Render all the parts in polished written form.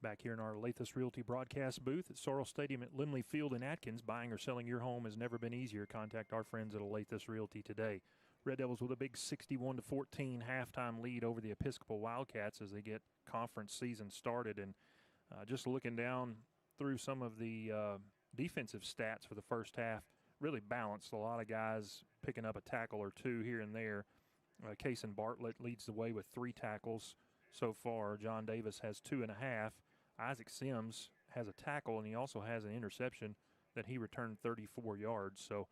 Back here in our Lathis Realty broadcast booth at Sorrell Stadium at Limley Field in Atkins, buying or selling your home has never been easier. Contact our friends at Lathis Realty today. Red Devils with a big 61-14 halftime lead over the Episcopal Wildcats as they get conference season started. And just looking down through some of the defensive stats for the first half, really balanced. A lot of guys picking up a tackle or two here and there. Cason Bartlett leads the way with 3 tackles so far. John Davis has 2.5. Isaac Sims has a tackle, and he also has an interception that he returned 34 yards. So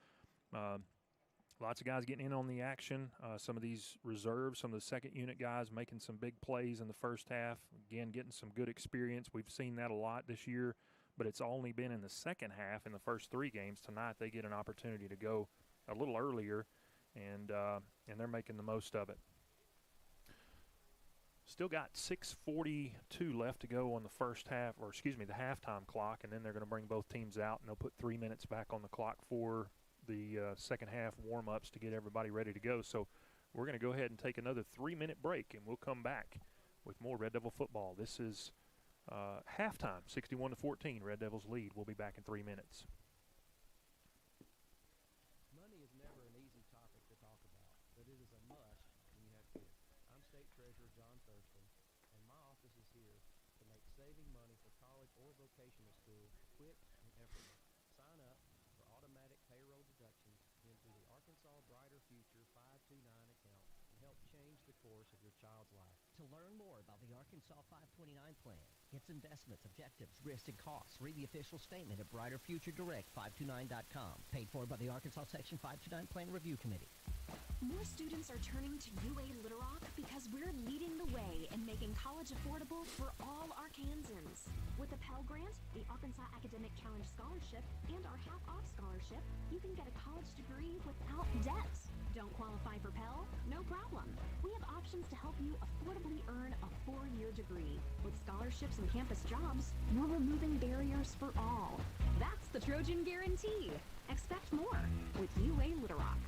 lots of guys getting in on the action. Some of these reserves, some of the second unit guys making some big plays in the first half. Again, getting some good experience. We've seen that a lot this year, but it's only been in the second half in the first 3 games. Tonight they get an opportunity to go a little earlier, and they're making the most of it. Still got 6:42 left to go on the first half, or excuse me, the halftime clock, and then they're going to bring both teams out, and they'll put 3 minutes back on the clock for the second half warm-ups to get everybody ready to go. So we're going to go ahead and take another 3-minute break, and we'll come back with more Red Devil football. This is halftime, 61-14, Red Devils lead. We'll be back in 3 minutes. Money is never an easy topic to talk about, but it is a must when you have kids. I'm State Treasurer John Thurston, and my office is here to make saving money for college or vocational school quick and effortless. Sign up for automatic payroll deductions into the Arkansas Brighter Future 529 account and help change the course of your child's life. To learn more about the Arkansas 529 plan, its investments, objectives, risks, and costs, read the official statement at brighterfuturedirect529.com. Paid for by the Arkansas Section 529 Plan Review Committee. More students are turning to UA Little Rock because we're leading the way in making college affordable for all Arkansans. With the Pell Grant, the Arkansas Academic Challenge Scholarship, and our half-off scholarship, you can get a college degree without debt. Don't qualify for Pell? No problem. We have options to help you affordably earn a 4-year degree. With scholarships and campus jobs, we're removing barriers for all. That's the Trojan Guarantee. Expect more with UA Little Rock.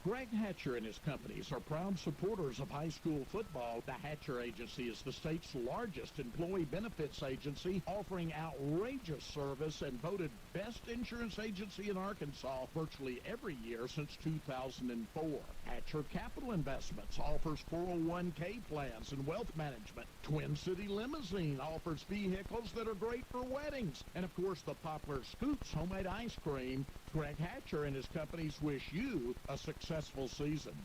Greg Hatcher and his companies are proud supporters of high school football. The Hatcher Agency is the state's largest employee benefits agency, offering outrageous service and voted best insurance agency in Arkansas virtually every year since 2004. Hatcher Capital Investments offers 401k plans and wealth management. Twin City Limousine offers vehicles that are great for weddings. And of course, the popular Scoops homemade ice cream. Greg Hatcher and his companies wish you a successful season.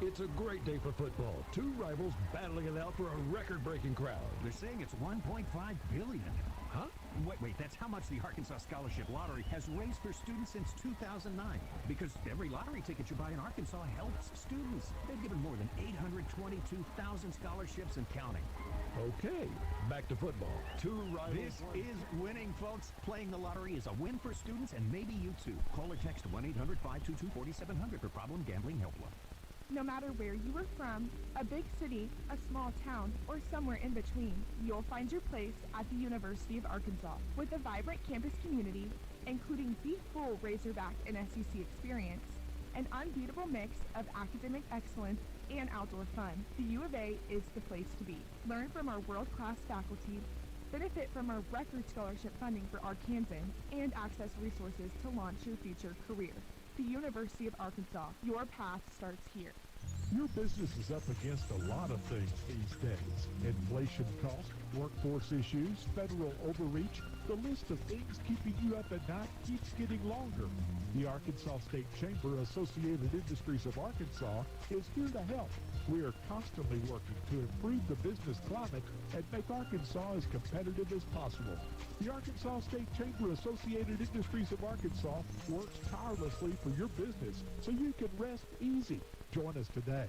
It's a great day for football. 2 rivals battling it out for a record-breaking crowd. They're saying it's $1.5 billion. Huh? Wait, that's how much the Arkansas Scholarship Lottery has raised for students since 2009. Because every lottery ticket you buy in Arkansas helps students. They've given more than 822,000 scholarships and counting. Okay, back to football. 2 rivals. This is winning, folks. Playing the lottery is a win for students and maybe you too. Call or text 1-800-522-4700 for Problem Gambling Helpline. No matter where you are from, a big city, a small town, or somewhere in between, you'll find your place at the University of Arkansas. With a vibrant campus community, including the full Razorback and SEC experience, an unbeatable mix of academic excellence and outdoor fun, the U of A is the place to be. Learn from our world-class faculty, benefit from our record scholarship funding for Arkansans, and access resources to launch your future career. The University of Arkansas, your path starts here. Your business is up against a lot of things these days. Inflation costs, workforce issues, federal overreach. The list of things keeping you up at night keeps getting longer. The Arkansas State Chamber Associated Industries of Arkansas is here to help. We are constantly working to improve the business climate and make Arkansas as competitive as possible. The Arkansas State Chamber Associated Industries of Arkansas works tirelessly for your business so you can rest easy. Join us today.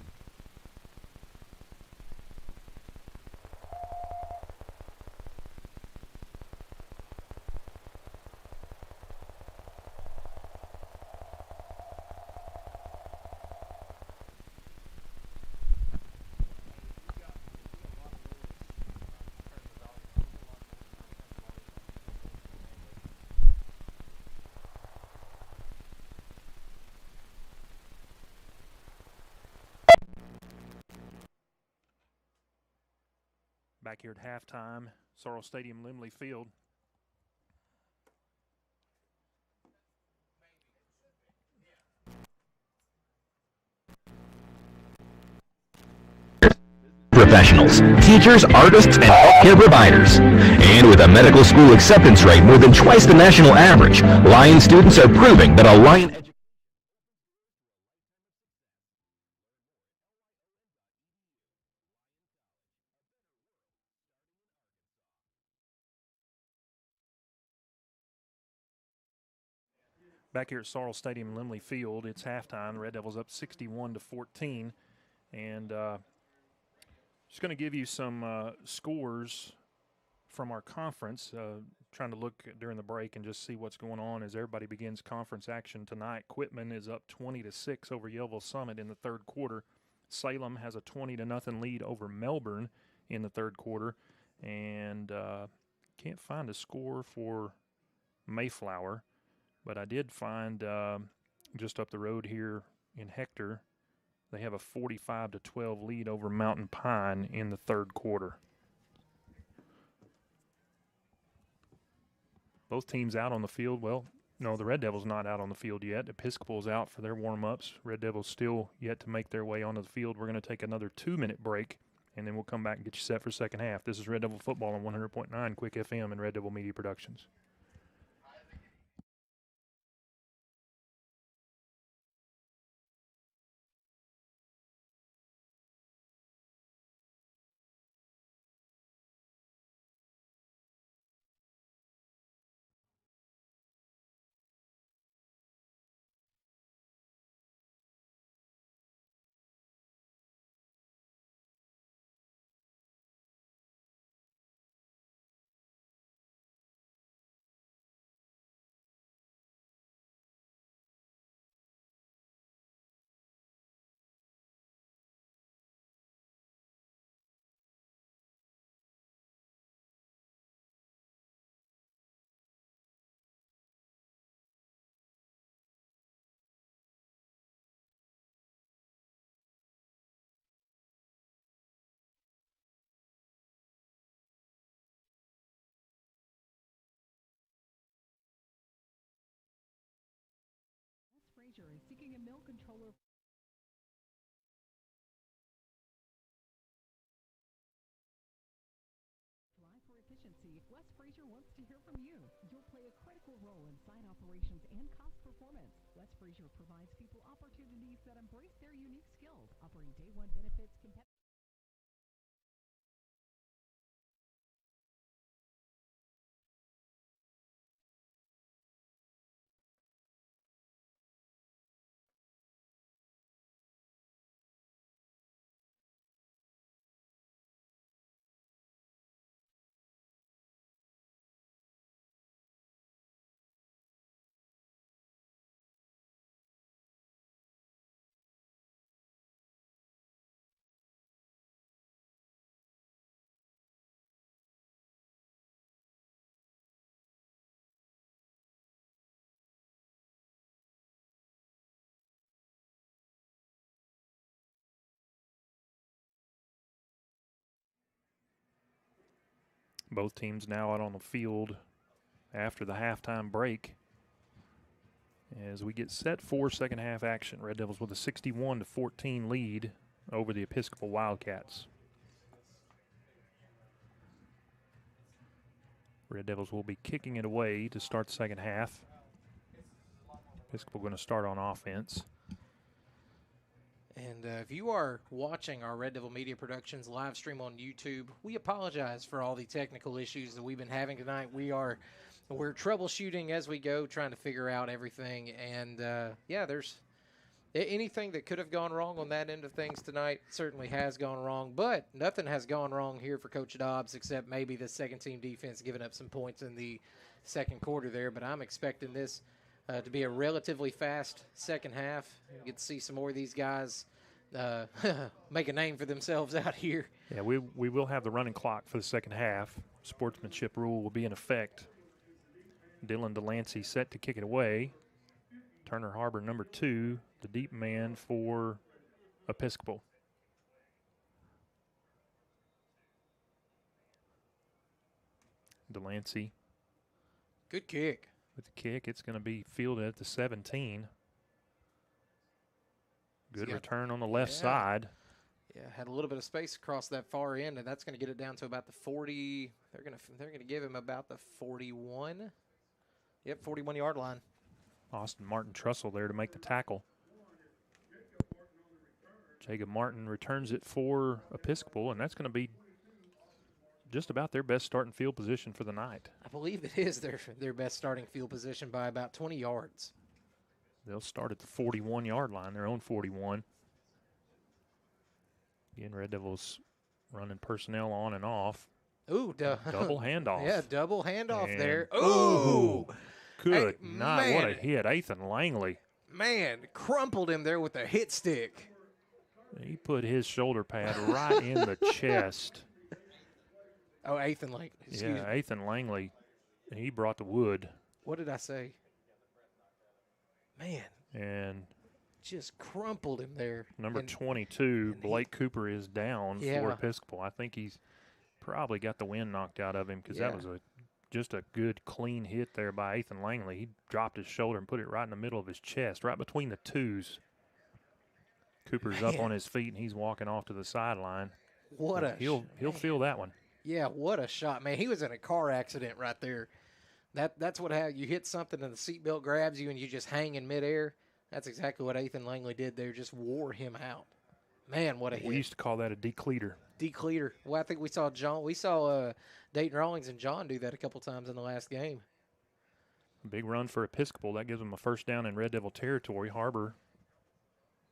Back here at halftime, Sorrel Stadium, Limley Field. Professionals, teachers, artists, and healthcare providers. And with a medical school acceptance rate more than twice the national average, Lion students are proving that a Lion education Back here at Sorrel Stadium, Limley Field, it's halftime. The Red Devils up 61-14. And just going to give you some scores from our conference, trying to look during the break and just see what's going on as everybody begins conference action tonight. Quitman is up 20-6 over Yellville Summit in the third quarter. Salem has a 20-0 lead over Melbourne in the third quarter. And can't find a score for Mayflower, but I did find just up the road here in Hector, they have a 45-12 lead over Mountain Pine in the third quarter. Both teams out on the field. Well, no, the Red Devils not out on the field yet. Episcopal's out for their warm-ups. Red Devils still yet to make their way onto the field. We're going to take another 2-minute break, and then we'll come back and get you set for second half. This is Red Devil Football on 100.9 Quick FM and Red Devil Media Productions. Frazier is seeking a mill controller. Drive for efficiency. Wes Frazier wants to hear from you. You'll play a critical role in site operations and cost performance. Wes Frazier provides people opportunities that embrace their unique skills, offering day one benefits, competitive. Both teams now out on the field after the halftime break as we get set for second half action. Red Devils with a 61-14 lead over the Episcopal Wildcats. Red Devils will be kicking it away to start the second half. Episcopal going to start on offense. And if you are watching our Red Devil Media Productions live stream on YouTube, we apologize for all the technical issues that we've been having tonight. We're troubleshooting as we go, trying to figure out everything. And, yeah, there's anything that could have gone wrong on that end of things tonight certainly has gone wrong. But nothing has gone wrong here for Coach Dobbs except maybe the second-team defense giving up some points in the second quarter there. But I'm expecting this to be a relatively fast second half. You get to see some more of these guys make a name for themselves out here. Yeah, we will have the running clock for the second half. Sportsmanship rule will be in effect. Dylan Delancey set to kick it away. Turner Harbor, number 2, the deep man for Episcopal. Delancey Good kick. with the kick. It's going to be fielded at the 17. Good return on the left side. Yeah, had a little bit of space across that far end, and that's going to get it down to about the 40. They're going to give him about the 41. Yep, 41-yard line. Austin Martin Trussell there to make the tackle. Jacob Martin returns it for Episcopal, and that's going to be just about their best starting field position for the night. I believe it is their best starting field position by about 20 yards. They'll start at the 41-yard line, their own 41. Again, Red Devils running personnel on and off. Ooh, double handoff. Yeah, double handoff and there. Ooh, good hey, night. Man, what a hit. Ethan Langley. Man, crumpled him there with a hit stick. He put his shoulder pad right in the chest. Oh, Ethan Langley. Excuse me. Ethan Langley. He brought the wood. What did I say? Man. And just crumpled him there. Number 22, Blake Cooper, is down for Episcopal. I think he's probably got the wind knocked out of him because that was just a good, clean hit there by Ethan Langley. He dropped his shoulder and put it right in the middle of his chest, right between the twos. Cooper's up on his feet, and he's walking off to the sideline. He'll feel that one. Yeah, what a shot, man. He was in a car accident right there. That's what happens. You hit something and the seatbelt grabs you and you just hang in midair. That's exactly what Ethan Langley did there, just wore him out. Man, what a hit. We used to call that a decleater. Decleater. Well, I think we saw Dayton Rawlings and John do that a couple times in the last game. Big run for Episcopal. That gives them a first down in Red Devil territory. Harbor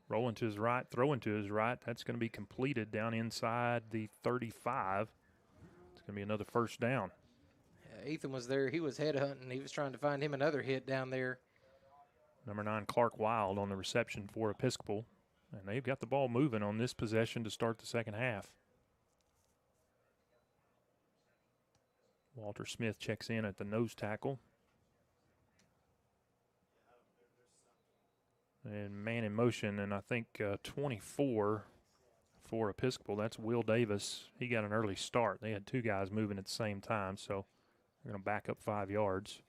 rolling to his right, throwing to his right. That's going to be completed down inside the 35. It's going to be another first down. Ethan was there. He was headhunting. He was trying to find him another hit down there. Number 9, Clark Wild on the reception for Episcopal. And they've got the ball moving on this possession to start the second half. Walter Smith checks in at the nose tackle. And man in motion, and I think 24 for Episcopal. That's Will Davis. He got an early start. They had two guys moving at the same time, so they're going to back up 5 yards.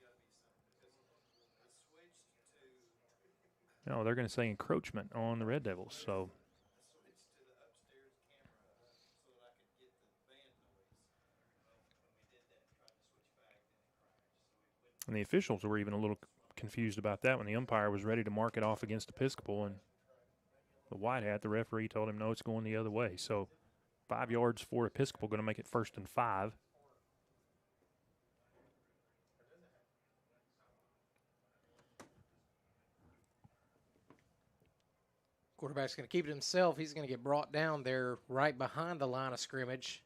No, they're going to say encroachment on the Red Devils. So and the officials were even a little confused about that when the umpire was ready to mark it off against Episcopal, and the white hat, the referee, told him no, it's going the other way. So 5 yards for Episcopal, going to make it 1st and 5. Quarterback's going to keep it himself. He's going to get brought down there right behind the line of scrimmage.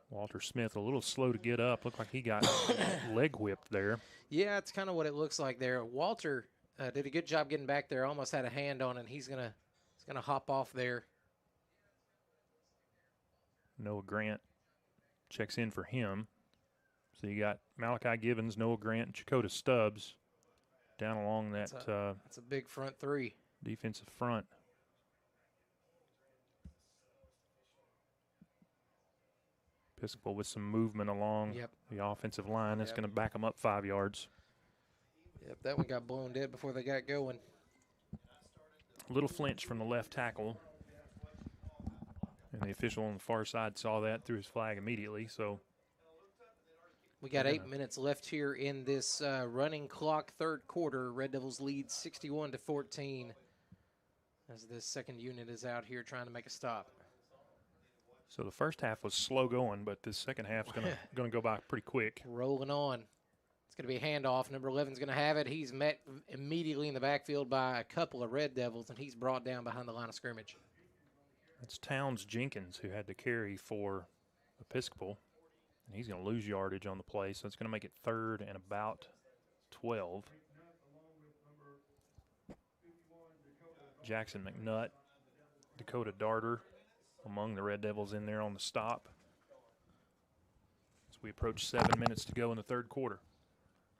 Walter Smith a little slow to get up. Looked like he got leg whipped there. Yeah, it's kind of what it looks like there. Walter did a good job getting back there. Almost had a hand on it. He's gonna hop off there. Noah Grant checks in for him. So you got Malachi Givens, Noah Grant, and Chakota Stubbs down along that. That's a big front three. Defensive front. Episcopal with some movement along the offensive line. That's going to back them up 5 yards. Yep, that one got blown dead before they got going. A little flinch from the left tackle. And the official on the far side saw that, threw his flag immediately. So we got 8 minutes left here in this running clock third quarter. Red Devils lead 61-14 as this second unit is out here trying to make a stop. So the first half was slow going, but this second half's going to go by pretty quick. Rolling on. It's going to be a handoff. Number 11's going to have it. He's met immediately in the backfield by a couple of Red Devils, and he's brought down behind the line of scrimmage. That's Towns Jenkins who had to carry for Episcopal, and he's going to lose yardage on the play, so it's going to make it 3rd and about 12. Jackson McNutt, Dakota Darter, among the Red Devils in there on the stop. As we approach 7 minutes to go in the third quarter.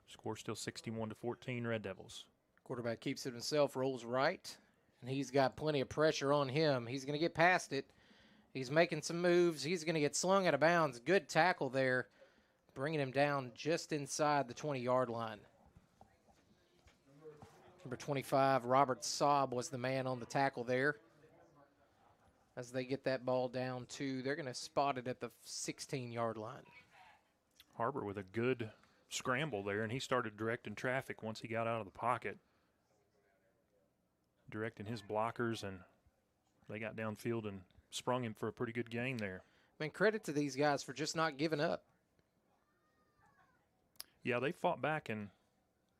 Score still 61-14 Red Devils. Quarterback keeps it himself, rolls right, and he's got plenty of pressure on him. He's going to get past it, He's making some moves. He's going to get slung out of bounds. Good tackle there, bringing him down just inside the 20-yard line. Number 25, Robert Saab, was the man on the tackle there. As they get that ball down to, they're going to spot it at the 16-yard line. Harbor with a good scramble there, and he started directing traffic once he got out of the pocket. Directing his blockers, and they got downfield and sprung him for a pretty good gain there. I mean, credit to these guys for just not giving up. Yeah, they fought back and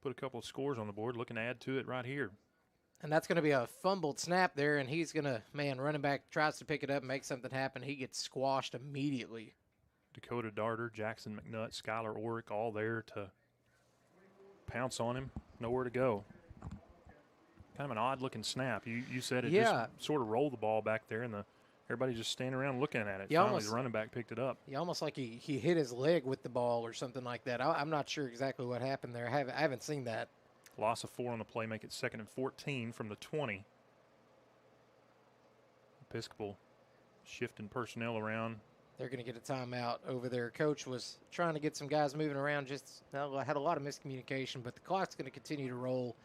put a couple of scores on the board, looking to add to it right here. And that's going to be a fumbled snap there, and he's going to, running back tries to pick it up and make something happen. He gets squashed immediately. Dakota Darter, Jackson McNutt, Skylar Orick, all there to pounce on him. Nowhere to go. Kind of an odd-looking snap. You said it, just sort of rolled the ball back there, and everybody just standing around looking at it. Finally, the running back picked it up. Yeah, almost like he hit his leg with the ball or something like that. I'm not sure exactly what happened there. I haven't seen that. Loss of 4 on the play, make it 2nd and 14 from the 20. Episcopal shifting personnel around. They're going to get a timeout over there. Coach was trying to get some guys moving around. Had a lot of miscommunication, but the clock's going to continue to roll.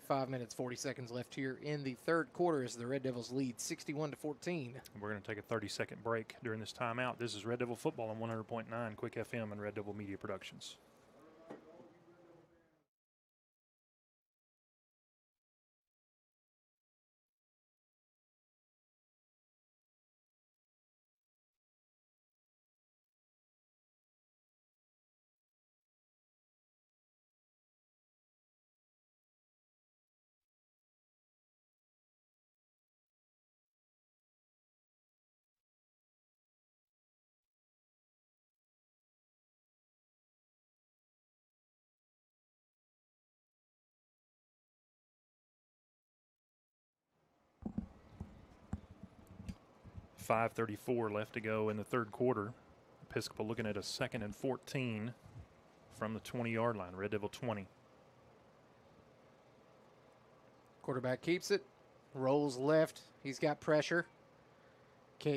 5 minutes, 40 seconds left here in the third quarter as the Red Devils lead 61-14. We're going to take a 30-second break during this timeout. This is Red Devil Football on 100.9 Quick FM and Red Devil Media Productions. .534 left to go in the third quarter. Episcopal looking at a 2nd and 14 from the 20-yard line. Red Devil 20. Quarterback keeps it, rolls left. He's got pressure.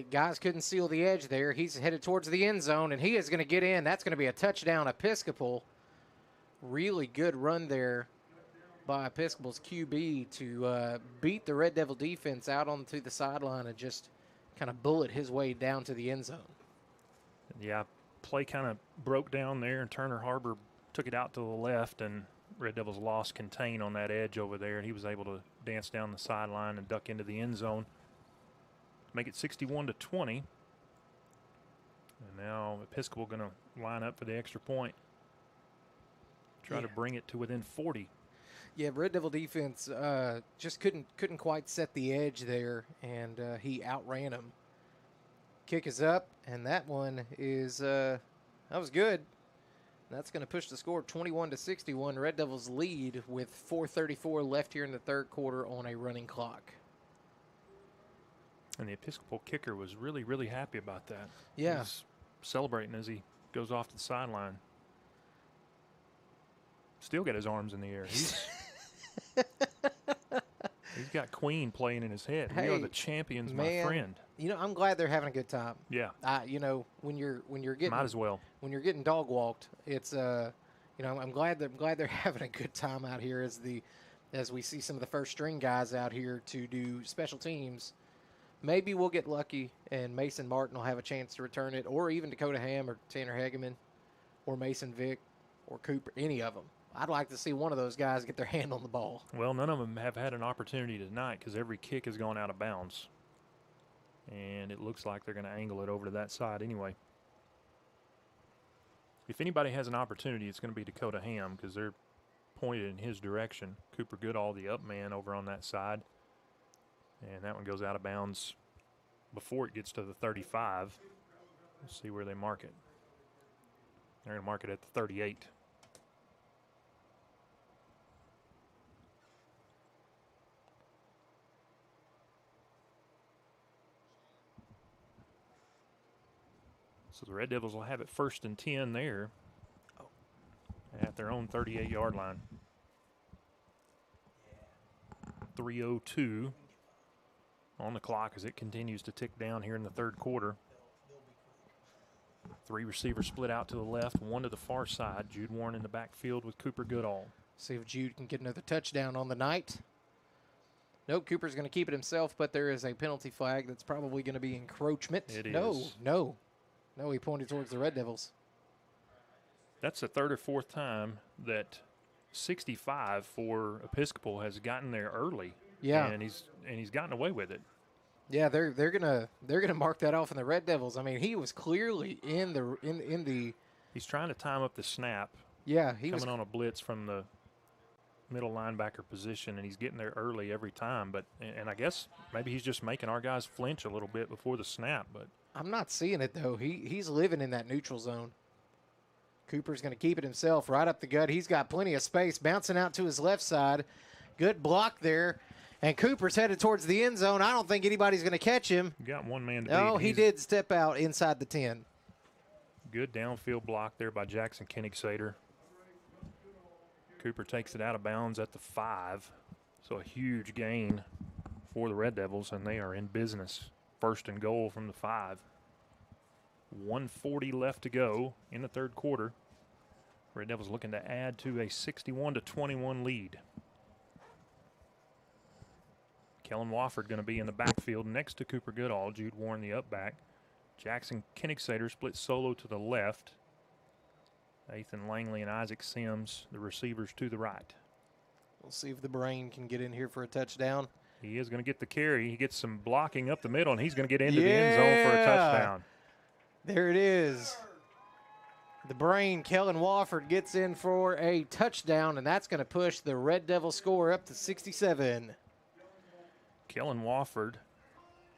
Guys couldn't seal the edge there. He's headed towards the end zone, and he is going to get in. That's going to be a touchdown, Episcopal. Really good run there by Episcopal's QB to beat the Red Devil defense out onto the sideline and just kind of bullet his way down to the end zone. Yeah, play kind of broke down there, and Turner Harbor took it out to the left, and Red Devils lost contain on that edge over there, and he was able to dance down the sideline and duck into the end zone. Make it 61-20. And now Episcopal going to line up for the extra point. Try to bring it to within 40. Yeah, Red Devil defense just couldn't quite set the edge there, and he outran him. Kick is up, and that one is that was good. That's going to push the score 21-61. Red Devils lead with 4:34 left here in the third quarter on a running clock. And the Episcopal kicker was really, really happy about that. Yeah. He's celebrating as he goes off to the sideline. Still got his arms in the air. He's got Queen playing in his head. Hey, we are the champions, man, my friend. I'm glad they're having a good time. Yeah. When you're getting might as well. When you're getting dog walked, it's I'm glad they're having a good time out here as we see some of the first string guys out here to do special teams. Maybe we'll get lucky and Mason Martin will have a chance to return it, or even Dakota Ham or Tanner Hegeman or Mason Vick or Cooper, any of them. I'd like to see one of those guys get their hand on the ball. Well, none of them have had an opportunity tonight because every kick has gone out of bounds. And it looks like they're going to angle it over to that side anyway. If anybody has an opportunity, it's going to be Dakota Ham because they're pointed in his direction. Cooper Goodall, the up man, over on that side. And that one goes out of bounds before it gets to the 35. Let's see where they mark it. They're going to mark it at the 38. So the Red Devils will have it 1st and 10 there at their own 38-yard line. 3:02 on the clock as it continues to tick down here in the third quarter. 3 receivers split out to the left, 1 to the far side. Jude Warren in the backfield with Cooper Goodall. See if Jude can get another touchdown on the night. Nope, Cooper's going to keep it himself, but there is a penalty flag that's probably going to be encroachment. It is. No, he pointed towards the Red Devils. That's the third or fourth time that 65 for Episcopal has gotten there early. Yeah, and he's gotten away with it. Yeah, they're gonna mark that off in the Red Devils. I mean, he was clearly in the. He's trying to time up the snap. Yeah, he was coming on a blitz from the middle linebacker position, and he's getting there early every time. But and I guess maybe he's just making our guys flinch a little bit before the snap. But I'm not seeing it though. He's living in that neutral zone. Cooper's going to keep it himself right up the gut. He's got plenty of space, bouncing out to his left side. Good block there. And Cooper's headed towards the end zone. I don't think anybody's going to catch him. Got one man to beat. No, he did step out inside the 10. Good downfield block there by Jackson Koenigsader. Cooper takes it out of bounds at the 5. So a huge gain for the Red Devils, and they are in business. First and goal from the 5. 1:40 left to go in the third quarter. Red Devils looking to add to a 61-21 lead. Kellen Wofford going to be in the backfield next to Cooper Goodall. Jude Warren the up back. Jackson Koenigsader split solo to the left. Nathan Langley and Isaac Sims, the receivers to the right. We'll see if the brain can get in here for a touchdown. He is going to get the carry. He gets some blocking up the middle, and he's going to get into the end zone for a touchdown. There it is. The brain, Kellen Wofford, gets in for a touchdown, and that's going to push the Red Devil score up to 67. Kellen Wofford,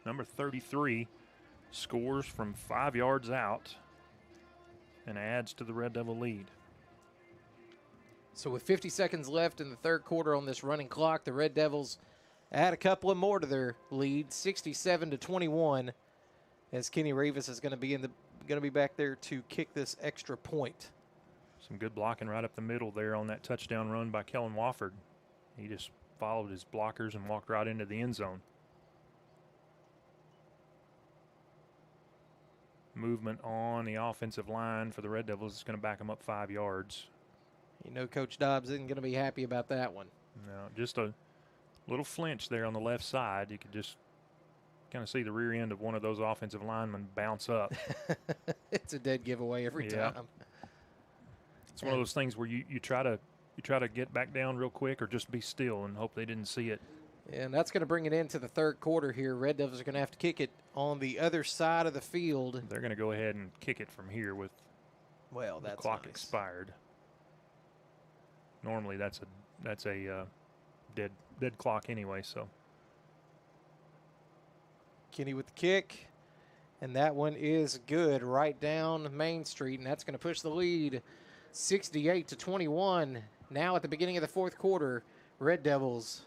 number 33, scores from 5 yards out and adds to the Red Devil lead. So with 50 seconds left in the third quarter on this running clock, the Red Devils add a couple of more to their lead, 67-21, as Kenny Rivas is going to be back there to kick this extra point. Some good blocking right up the middle there on that touchdown run by Kellen Wofford. He just followed his blockers and walked right into the end zone. Movement on the offensive line for the Red Devils is going to back them up 5 yards. You know Coach Dobbs isn't going to be happy about that one. No, just a little flinch there on the left side. You could just kind of see the rear end of one of those offensive linemen bounce up. It's a dead giveaway every time. It's one of those things where you try to get back down real quick or just be still and hope they didn't see it. And that's going to bring it into the third quarter here. Red Devils are going to have to kick it on the other side of the field. They're going to go ahead and kick it from here with the clock expired. Normally that's a dead clock anyway, so. Kenny with the kick, and that one is good right down Main Street, and that's going to push the lead 68-21. Now at the beginning of the fourth quarter, Red Devils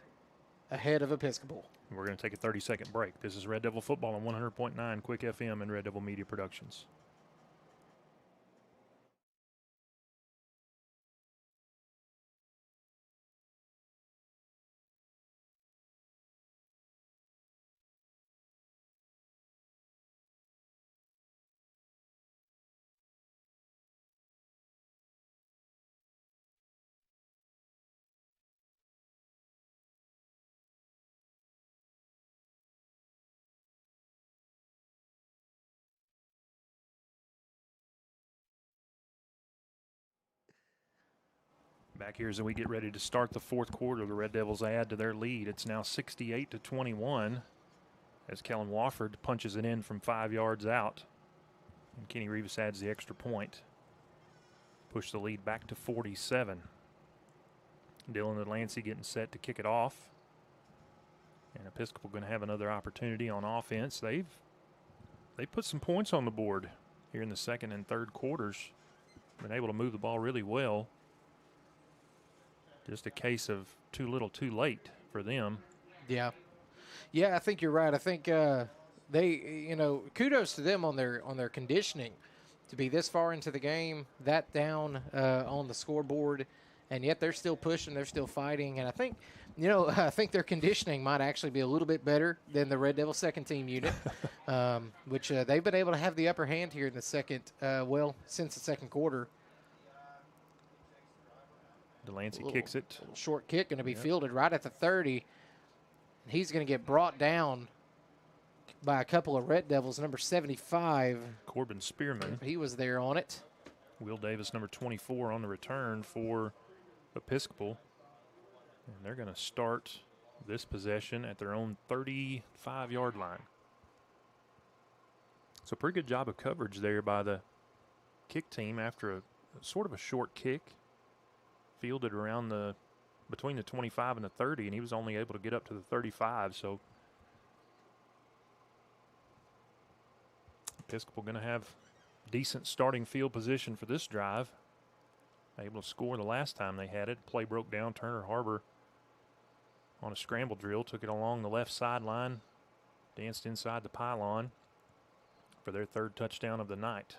ahead of Episcopal. We're going to take a 30-second break. This is Red Devil Football on 100.9 Quick FM and Red Devil Media Productions. Back here as we get ready to start the fourth quarter, the Red Devils add to their lead. It's now 68-21 as Kellen Wofford punches it in from 5 yards out. And Kenny Rivas adds the extra point. Push the lead back to 47. Dylan Delancey getting set to kick it off. And Episcopal going to have another opportunity on offense. They put some points on the board here in the second and third quarters. Been able to move the ball really well. Just a case of too little, too late for them. Yeah, I think you're right. I think they, kudos to them on their conditioning to be this far into the game, that down on the scoreboard, and yet they're still pushing, they're still fighting, and I think, I think their conditioning might actually be a little bit better than the Red Devil second team unit, which they've been able to have the upper hand here in the second, since the second quarter. Delancey kicks it. Short kick going to be fielded right at the 30. He's going to get brought down by a couple of Red Devils, number 75. Corbin Spearman. He was there on it. Will Davis, number 24, on the return for Episcopal. And they're going to start this possession at their own 35-yard line. So pretty good job of coverage there by the kick team after a sort of a short kick. Fielded around between the 25 and the 30, and he was only able to get up to the 35. So Episcopal going to have decent starting field position for this drive. Able to score the last time they had it. Play broke down. Turner Harbor on a scramble drill took it along the left sideline, danced inside the pylon for their third touchdown of the night.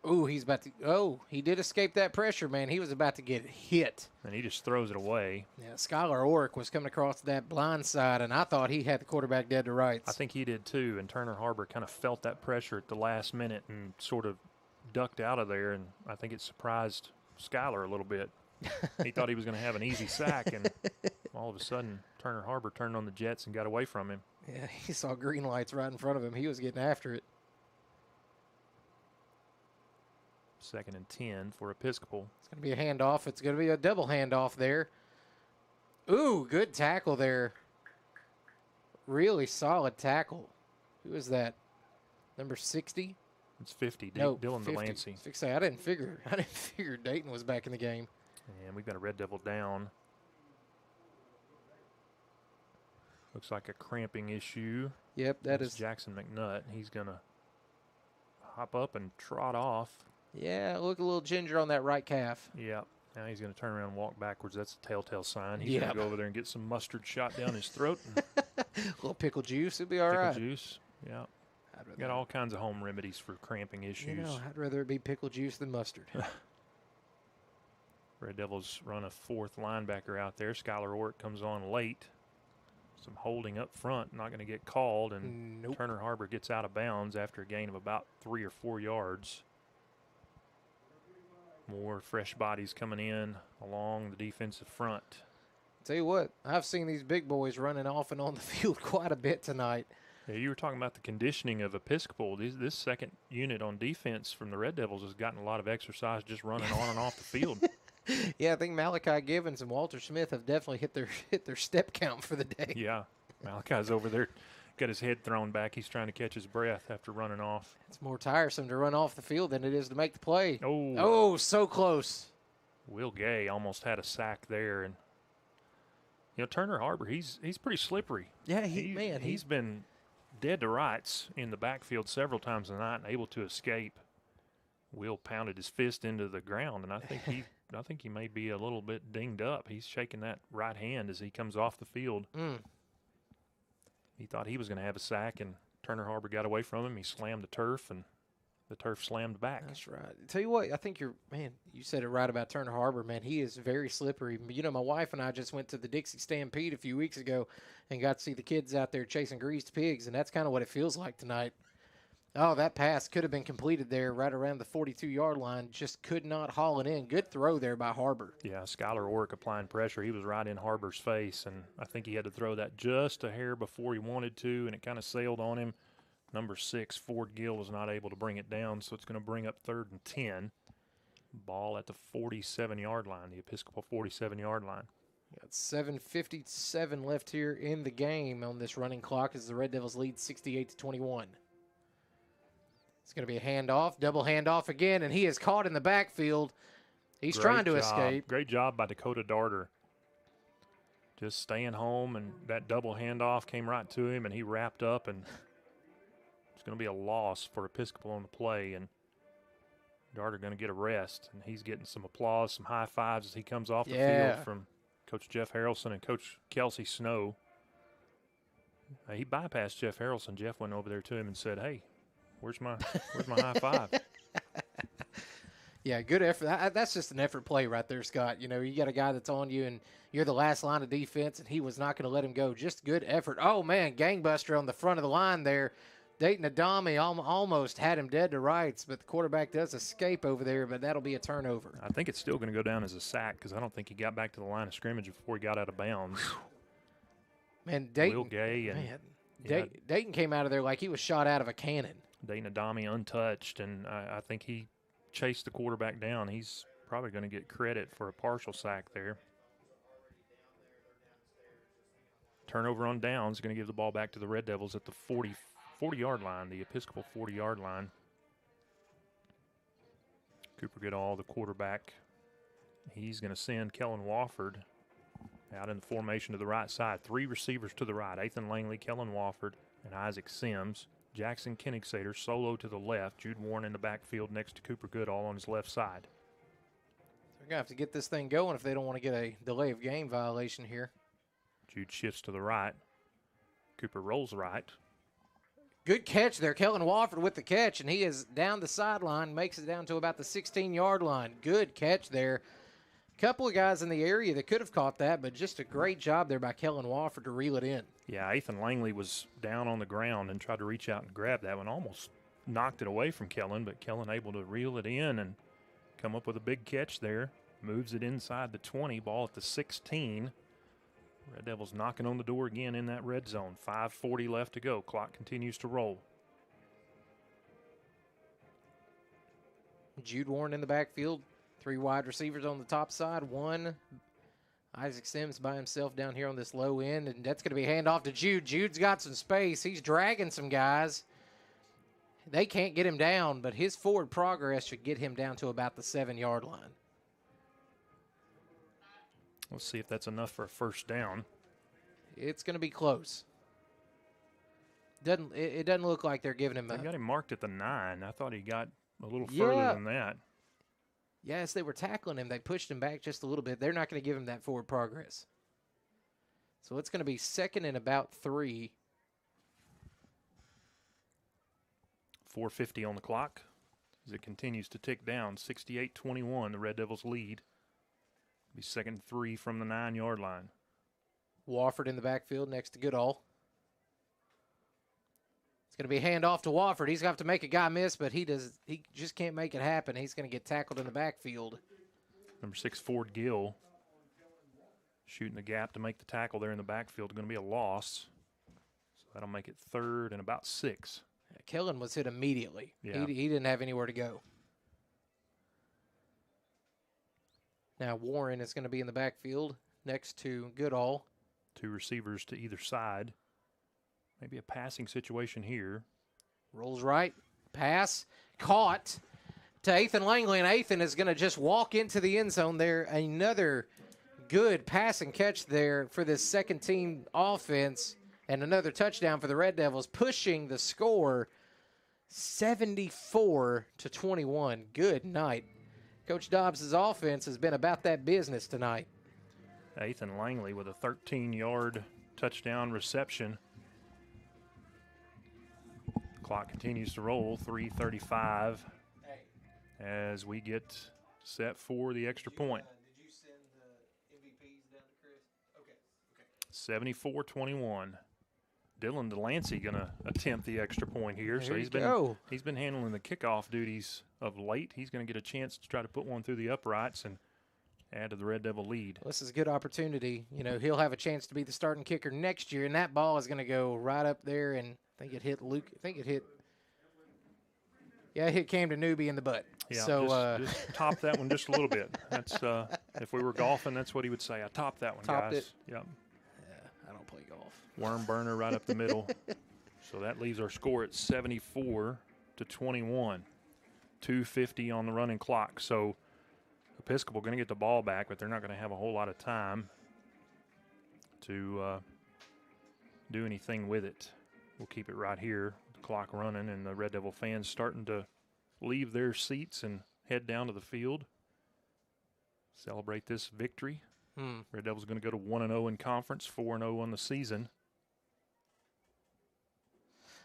Ooh, he did escape that pressure, man. He was about to get hit. And he just throws it away. Yeah, Skylar Orrick was coming across that blind side, and I thought he had the quarterback dead to rights. I think he did too, and Turner Harbor kind of felt that pressure at the last minute and sort of ducked out of there, and I think it surprised Skylar a little bit. He thought he was going to have an easy sack, and all of a sudden Turner Harbor turned on the jets and got away from him. Yeah, he saw green lights right in front of him. He was getting after it. 2nd and 10 for Episcopal. It's going to be a handoff. It's going to be a double handoff there. Ooh, good tackle there. Really solid tackle. Who is that? Number 60? It's 50. No, Dylan 50. Delancey. I didn't figure Dayton was back in the game. And we've got a Red Devil down. Looks like a cramping issue. Yep, That's Jackson McNutt. He's going to hop up and trot off. Yeah, look a little ginger on that right calf. Yeah. Now he's going to turn around and walk backwards. That's a telltale sign. He's going to go over there and get some mustard shot down his throat. A little pickle juice. It'll be all right. Pickle juice. Yeah. Got all kinds of home remedies for cramping issues. I'd rather it be pickle juice than mustard. Red Devils run a fourth linebacker out there. Skylar Orrick comes on late. Some holding up front, not going to get called, and Turner Harbor gets out of bounds after a gain of about 3 or 4 yards. More fresh bodies coming in along the defensive front. Tell you what, I've seen these big boys running off and on the field quite a bit tonight. Yeah, you were talking about the conditioning of Episcopal. This second unit on defense from the Red Devils has gotten a lot of exercise just running on and off the field. Yeah, I think Malachi Givens and Walter Smith have definitely hit their step count for the day. Yeah, Malachi's over there, got his head thrown back. He's trying to catch his breath after running off. It's more tiresome to run off the field than it is to make the play. Oh, so close. Will Gay almost had a sack there, and Turner Harbor, he's pretty slippery. Yeah, he's been dead to rights in the backfield several times tonight and able to escape. Will pounded his fist into the ground, and I think he may be a little bit dinged up. He's shaking that right hand as he comes off the field. He thought he was going to have a sack, and Turner Harbor got away from him. He slammed the turf, and the turf slammed back. That's right. Tell you what, I think you said it right about Turner Harbor, man. He is very slippery. My wife and I just went to the Dixie Stampede a few weeks ago and got to see the kids out there chasing greased pigs, and that's kind of what it feels like tonight. Oh, that pass could have been completed there right around the 42-yard line. Just could not haul it in. Good throw there by Harbor. Yeah, Skylar Orrick applying pressure. He was right in Harbor's face, and I think he had to throw that just a hair before he wanted to, and it kind of sailed on him. Number 6, Ford Gill, was not able to bring it down, so it's going to bring up 3rd and 10. Ball at the 47-yard line, the Episcopal 47-yard line. Got 7:57 left here in the game on this running clock as the Red Devils lead 68-21. It's going to be a handoff, double handoff again, and he is caught in the backfield. He's trying to escape. Great job by Dakota Darter. Just staying home, and that double handoff came right to him, and he wrapped up, and it's going to be a loss for Episcopal on the play, and Darter going to get a rest, and he's getting some applause, some high fives as he comes off the field from Coach Jeff Harrelson and Coach Kelsey Snow. He bypassed Jeff Harrelson. Jeff went over there to him and said, "Hey, where's my high five?" Yeah, good effort. That's just an effort play right there, Scott. You know, you got a guy that's on you, and you're the last line of defense, and he was not going to let him go. Just good effort. Oh, man, gangbuster on the front of the line there. Dayton Adami almost had him dead to rights, but the quarterback does escape over there, but that'll be a turnover. I think it's still going to go down as a sack because I don't think he got back to the line of scrimmage before he got out of bounds. Man, Dayton. Will Gay and Dayton came out of there like he was shot out of a cannon. Dayton Adami untouched, and I think he chased the quarterback down. He's probably going to get credit for a partial sack there. Turnover on downs, going to give the ball back to the Red Devils at the 40-yard line, the Episcopal 40-yard line. Cooper Goodall, the quarterback. He's going to send Kellen Wofford out in the formation to the right side. 3 receivers to the right, Ethan Langley, Kellen Wofford, and Isaac Sims. Jackson Kenigsader solo to the left. Jude Warren in the backfield next to Cooper Goodall on his left side. They're going to have to get this thing going if they don't want to get a delay of game violation here. Jude shifts to the right. Cooper rolls right. Good catch there. Kellen Wofford with the catch, and he is down the sideline, makes it down to about the 16-yard line. Good catch there. Couple of guys in the area that could have caught that, but just a great job there by Kellen Wofford to reel it in. Yeah, Ethan Langley was down on the ground and tried to reach out and grab that one. Almost knocked it away from Kellen, but Kellen able to reel it in and come up with a big catch there. Moves it inside the 20, ball at the 16. Red Devils knocking on the door again in that red zone. 5:40 left to go. Clock continues to roll. Jude Warren in the backfield. 3 wide receivers on the top side. 1, Isaac Sims by himself down here on this low end, and that's going to be handoff to Jude. Jude's got some space. He's dragging some guys. They can't get him down, but his forward progress should get him down to about the 7-yard line. Let's see if that's enough for a first down. It's going to be close. It doesn't look like they're giving him They got him marked at the 9. I thought he got a little further than that. Yes, they were tackling him. They pushed him back just a little bit. They're not going to give him that forward progress. So it's going to be 2nd and about 3. 4:50 on the clock as it continues to tick down. 68-21, the Red Devils lead. Be 2nd and 3 from the 9-yard line. Wofford in the backfield next to Goodall. It's going to be handoff to Wofford. He's going to have to make a guy miss, but he just can't make it happen. He's going to get tackled in the backfield. Number 6, Ford Gill, shooting the gap to make the tackle there in the backfield. Going to be a loss. So that'll make it 3rd and about 6. Kellen was hit immediately. Yeah. He didn't have anywhere to go. Now Warren is going to be in the backfield next to Goodall. 2 receivers to either side. Maybe a passing situation here. Rolls right. Pass. Caught to Ethan Langley, and Ethan is going to just walk into the end zone there. Another good pass and catch there for this second-team offense, and another touchdown for the Red Devils, pushing the score 74-21. Good night. Coach Dobbs' offense has been about that business tonight. Ethan Langley with a 13-yard touchdown reception. Clock continues to roll, 3:35 as we get set for the extra point. Did you send the MVPs down to Chris? Okay. 74-21. Dylan Delancey going to attempt the extra point here. So he's been handling the kickoff duties of late. He's going to get a chance to try to put one through the uprights and add to the Red Devil lead. This is a good opportunity. You know, he'll have a chance to be the starting kicker next year, and that ball is going to go right up there, and I think it hit Luke. It hit Cam Newby in the butt. Yeah, so just top that one just a little bit. That's if we were golfing, that's what he would say. I topped that one, Topped guys. it. Yep. I don't play golf. Worm burner right up the middle. So that leaves our score at 74-21. 2:50 on the running clock. So Episcopal going to get the ball back, but they're not going to have a whole lot of time to do anything with it. We'll keep it right here, the clock running, and the Red Devil fans starting to leave their seats and head down to the field. Celebrate this victory. Red Devils going to go to 1-0 in conference, 4-0 on the season.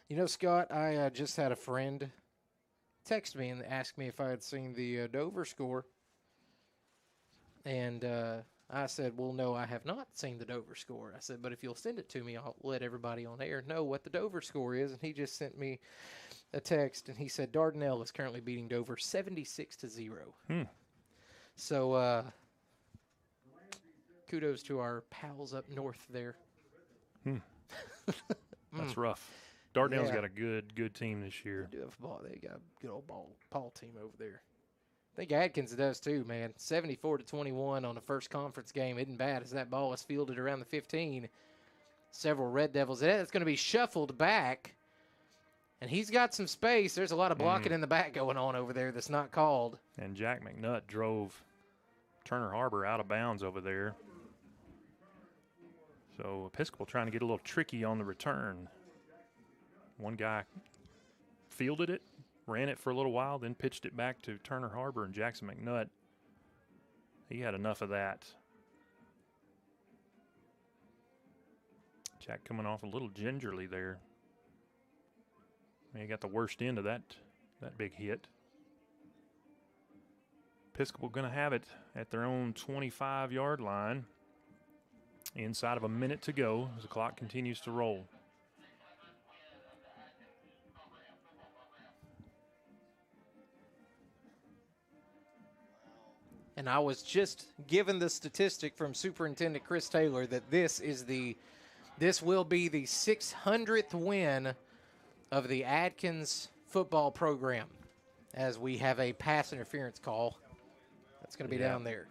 You know, Scott, I just had a friend texted me and asked me if I had seen the Dover score. And I said, well, no, I have not seen the Dover score. I said, but if you'll send it to me, I'll let everybody on air know what the Dover score is. And he just sent me a text, and he said Dardanelle is currently beating Dover 76-0. So kudos to our pals up north there. That's rough. Dardanelle's got a good team this year. They got a good old ball team over there. I think Atkins does too, man. 74-21 on the first conference game isn't bad as that ball is fielded around the 15. Several Red Devils. It's going to be shuffled back, and he's got some space. There's a lot of blocking in the back going on over there that's not called. And Jack McNutt drove Turner Harbor out of bounds over there. So Episcopal trying to get a little tricky on the return. One guy fielded it, ran it for a little while, then pitched it back to Turner Harbor, and Jackson McNutt, he had enough of that. Jack coming off a little gingerly there. He got the worst end of that big hit. Episcopal going to have it at their own 25-yard line. Inside of a minute to go as the clock continues to roll. And I was just given the statistic from Superintendent Chris Taylor that this will be the 600th win of the Atkins football program, as we have a pass interference call that's going to be down there.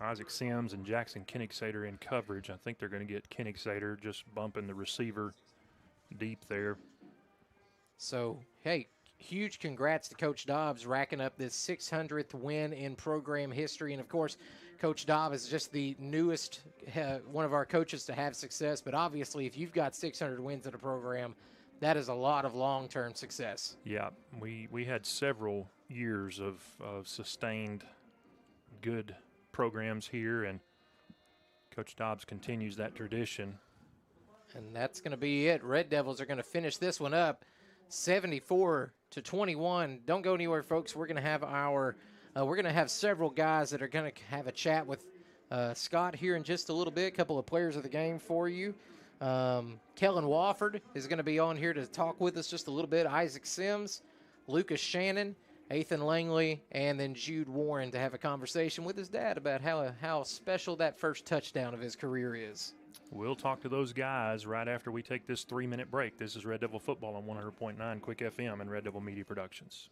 Isaac Sims and Jackson Koenigsader in coverage. I think they're going to get Koenigsader just bumping the receiver deep there. So, hey, huge congrats to Coach Dobbs racking up this 600th win in program history. And, of course, Coach Dobbs is just the newest one of our coaches to have success. But, obviously, if you've got 600 wins in a program, that is a lot of long-term success. Yeah, we had several years of sustained good programs here, and Coach Dobbs continues that tradition. And that's going to be it. Red Devils are going to finish this one up 74-21. Don't go anywhere, folks. We're going to have several guys that are going to have a chat with Scott here in just a little bit. A couple of players of the game for you. Kellen Wofford is going to be on here to talk with us just a little bit. Isaac Sims, Lucas Shannon, Ethan Langley, and then Jude Warren to have a conversation with his dad about how special that first touchdown of his career is. We'll talk to those guys right after we take this 3-minute break. This is Red Devil Football on 100.9 Quick FM and Red Devil Media Productions.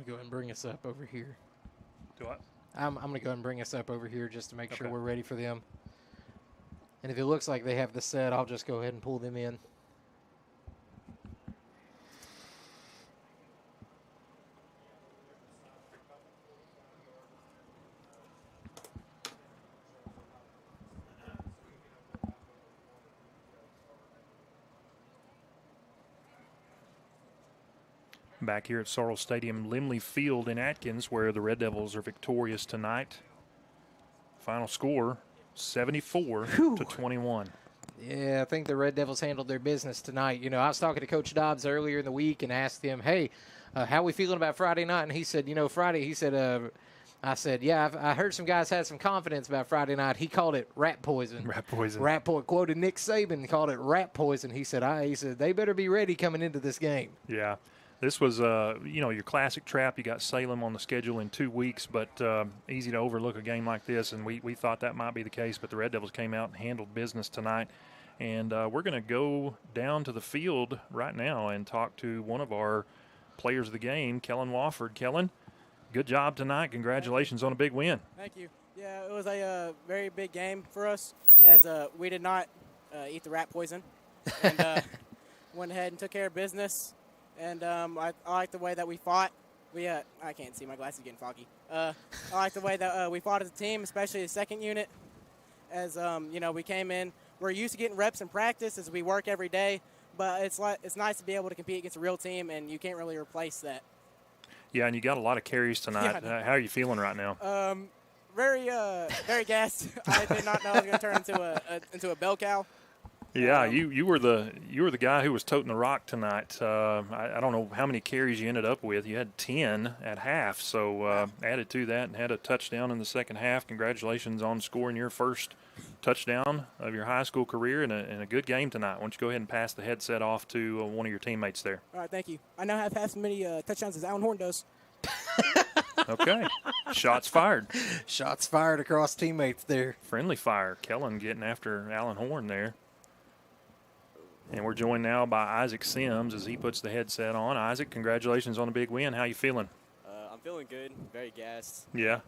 going to go ahead and bring us up over here. Do what? I'm going to go ahead and bring us up over here just to make sure Okay. we're ready for them. And if it looks like they have the set, I'll just go ahead and pull them in. Back here at Sorrel Stadium, Limley Field in Atkins, where the Red Devils are victorious tonight. Final score, 74 to 21. Yeah, I think the Red Devils handled their business tonight. You know, I was talking to Coach Dobbs earlier in the week and asked him, hey, how we feeling about Friday night? And he said, Friday, he said, I said, yeah, I heard some guys had some confidence about Friday night. He called it rat poison. Rat poison. Rat poison. Quoted Nick Saban, called it rat poison. He said, they better be ready coming into this game. Yeah. This was, your classic trap. You got Salem on the schedule in 2 weeks, but easy to overlook a game like this, and we thought that might be the case, but the Red Devils came out and handled business tonight. And we're going to go down to the field right now and talk to one of our players of the game, Kellen Wofford. Kellen, good job tonight. Congratulations on a big win. Thank you. Yeah, it was a very big game for us as we did not eat the rat poison and went ahead and took care of business. And I like the way that we fought. I can't see, my glasses are getting foggy. I like the way that we fought as a team, especially the second unit. As we came in, we're used to getting reps in practice as we work every day. But it's nice to be able to compete against a real team, and you can't really replace that. Yeah, and you got a lot of carries tonight. Yeah, how are you feeling right now? Very gassed. I did not know I was going to turn into a bell cow. Yeah, you were the guy who was toting the rock tonight. I don't know how many carries you ended up with. You had 10 at half, so added to that and had a touchdown in the second half. Congratulations on scoring your first touchdown of your high school career in a good game tonight. Why don't you go ahead and pass the headset off to one of your teammates there? All right, thank you. I now have half as many touchdowns as Alan Horn does. Okay. Shots fired. Shots fired across teammates there. Friendly fire. Kellen getting after Alan Horn there. And we're joined now by Isaac Sims as he puts the headset on. Isaac, congratulations on a big win. How you feeling? I'm feeling good. Very gassed. Yeah.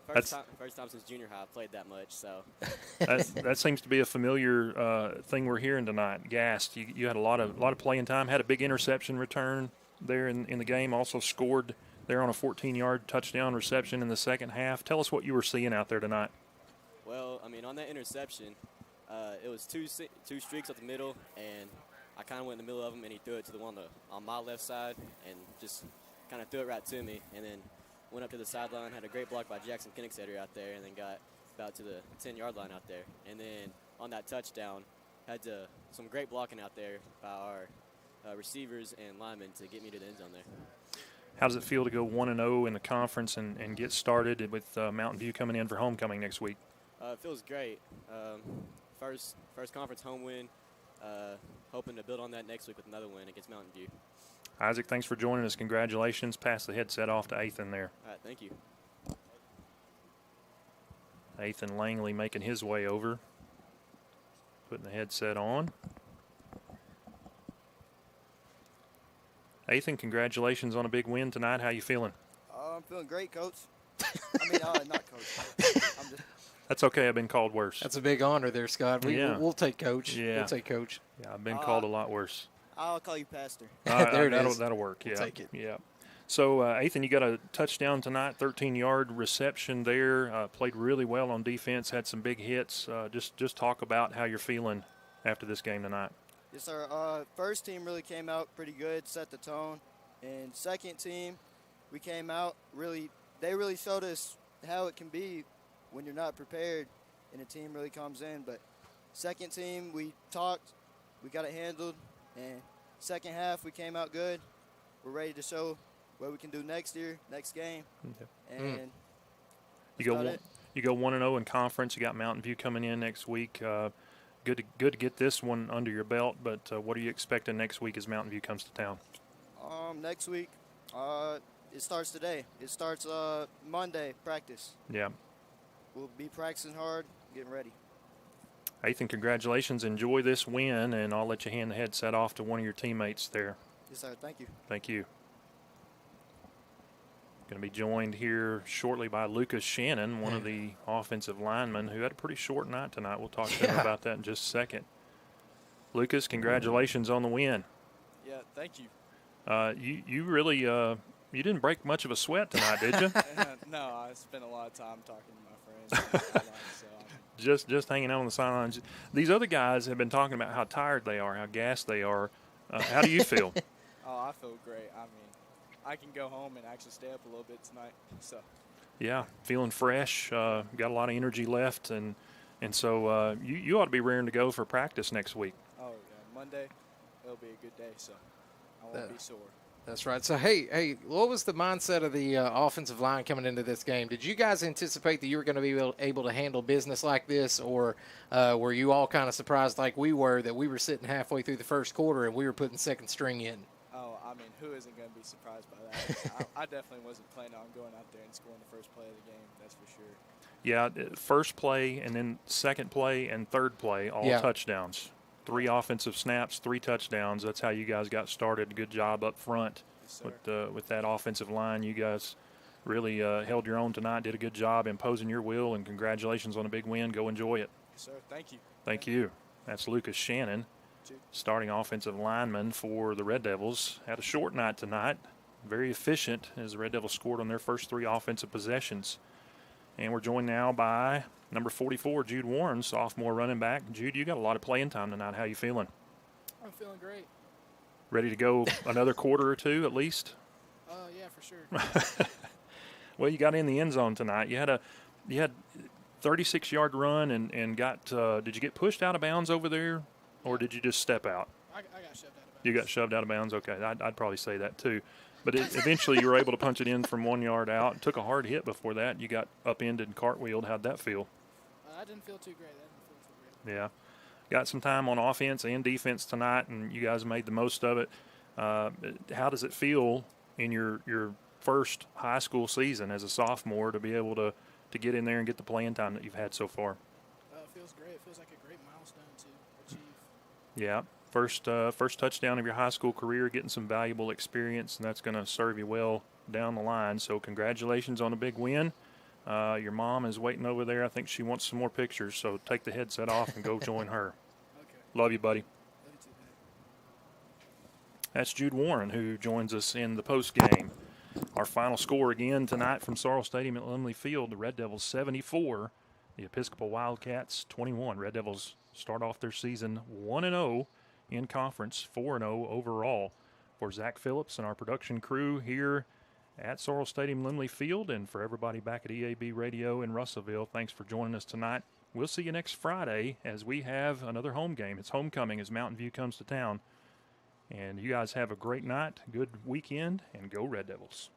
First time since junior high I've played that much. So that seems to be a familiar thing we're hearing tonight. Gassed. You had a lot of playing time. Had a big interception return there in the game. Also scored there on a 14-yard touchdown reception in the second half. Tell us what you were seeing out there tonight. Well, I mean, on that interception, it was two streaks up the middle, and I kind of went in the middle of them, and he threw it to the one on my left side, and just kind of threw it right to me, and then went up to the sideline, had a great block by Jackson Kinnicksetter out there, and then got about to the 10-yard line out there. And then on that touchdown, had some great blocking out there by our receivers and linemen to get me to the end zone there. How does it feel to go 1-0 in the conference and get started with Mountain View coming in for homecoming next week? It feels great. First conference home win. Hoping to build on that next week with another win against Mountain View. Isaac, thanks for joining us. Congratulations. Pass the headset off to Ethan there. All right, thank you. Ethan Langley making his way over, putting the headset on. Ethan, congratulations on a big win tonight. How you feeling? I'm feeling great, Coach. I mean, not Coach. I'm just. That's okay. I've been called worse. That's a big honor there, Scott. We'll take Coach. Yeah. We'll take Coach. Yeah, I've been called a lot worse. I'll call you Pastor. There it is. That'll work. Yeah. We'll take it. Yeah. So, Ethan, you got a touchdown tonight, 13-yard reception there. Played really well on defense, had some big hits. Just talk about how you're feeling after this game tonight. Yes, sir. First team really came out pretty good, set the tone. And second team, we came out they really showed us how it can be when you're not prepared and a team really comes in. But second team, we talked, we got it handled, and second half we came out good. We're ready to show what we can do next year, next game. Okay. And you go 1-0 in conference. You got Mountain View coming in next week. Good to get this one under your belt. But what are you expecting next week as Mountain View comes to town? Next week, it starts today. It starts Monday practice. Yeah. We'll be practicing hard, getting ready. Ethan, congratulations. Enjoy this win, and I'll let you hand the headset off to one of your teammates there. Yes, sir. Thank you. Thank you. Going to be joined here shortly by Lucas Shannon, one of the offensive linemen who had a pretty short night tonight. We'll talk to him about that in just a second. Lucas, congratulations on the win. Yeah, thank you. You really you didn't break much of a sweat tonight, did you? No, I spent a lot of time talking to my friends. Just hanging out on the sidelines. These other guys have been talking about how tired they are, how gassed they are. How do you feel? Oh, I feel great. I mean, I can go home and actually stay up a little bit tonight. So. Yeah, feeling fresh. Got a lot of energy left, and so you ought to be raring to go for practice next week. Oh yeah, Monday, it'll be a good day. So I won't be sore. That's right. So, hey, what was the mindset of the offensive line coming into this game? Did you guys anticipate that you were going to be able to handle business like this, or were you all kind of surprised like we were that we were sitting halfway through the first quarter and we were putting second string in? Oh, I mean, who isn't going to be surprised by that? I definitely wasn't planning on going out there and scoring the first play of the game, that's for sure. Yeah, first play and then second play and third play, all touchdowns. 3 offensive snaps, 3 touchdowns. That's how you guys got started. Good job up front with that offensive line. You guys really held your own tonight, did a good job imposing your will, and congratulations on a big win. Go enjoy it. Yes, sir. Thank you. Thank you. That's Lucas Shannon, starting offensive lineman for the Red Devils. Had a short night tonight. Very efficient as the Red Devils scored on their first 3 offensive possessions. And we're joined now by number 44, Jude Warren, sophomore running back. Jude, you got a lot of playing time tonight. How you feeling? I'm feeling great. Ready to go another quarter or two at least? Yeah, for sure. Well, you got in the end zone tonight. You had 36-yard run and got did you get pushed out of bounds over there, or did you just step out? I got shoved out of bounds. You got shoved out of bounds? Okay, I'd probably say that too. But eventually you were able to punch it in from 1 yard out. Took a hard hit before that. You got upended and cartwheeled. How'd that feel? I didn't feel too great. Yeah. Got some time on offense and defense tonight, and you guys made the most of it. How does it feel in your first high school season as a sophomore to be able to get in there and get the playing time that you've had so far? It feels great. It feels like a great milestone to achieve. Yeah. First touchdown of your high school career, getting some valuable experience, and that's going to serve you well down the line. So congratulations on a big win. Your mom is waiting over there. I think she wants some more pictures, so take the headset off and go join her. Okay. Love you, buddy. Love you too, man. That's Jude Warren, who joins us in the post game. Our final score again tonight from Sorrel Stadium at Limley Field, the Red Devils 74, the Episcopal Wildcats 21. Red Devils start off their season 1-0 in conference, 4-0 overall. For Zach Phillips and our production crew here at Sorrel Stadium, Limley Field, and for everybody back at EAB Radio in Russellville, thanks for joining us tonight. We'll see you next Friday as we have another home game. It's homecoming as Mountain View comes to town. And you guys have a great night, good weekend, and go Red Devils.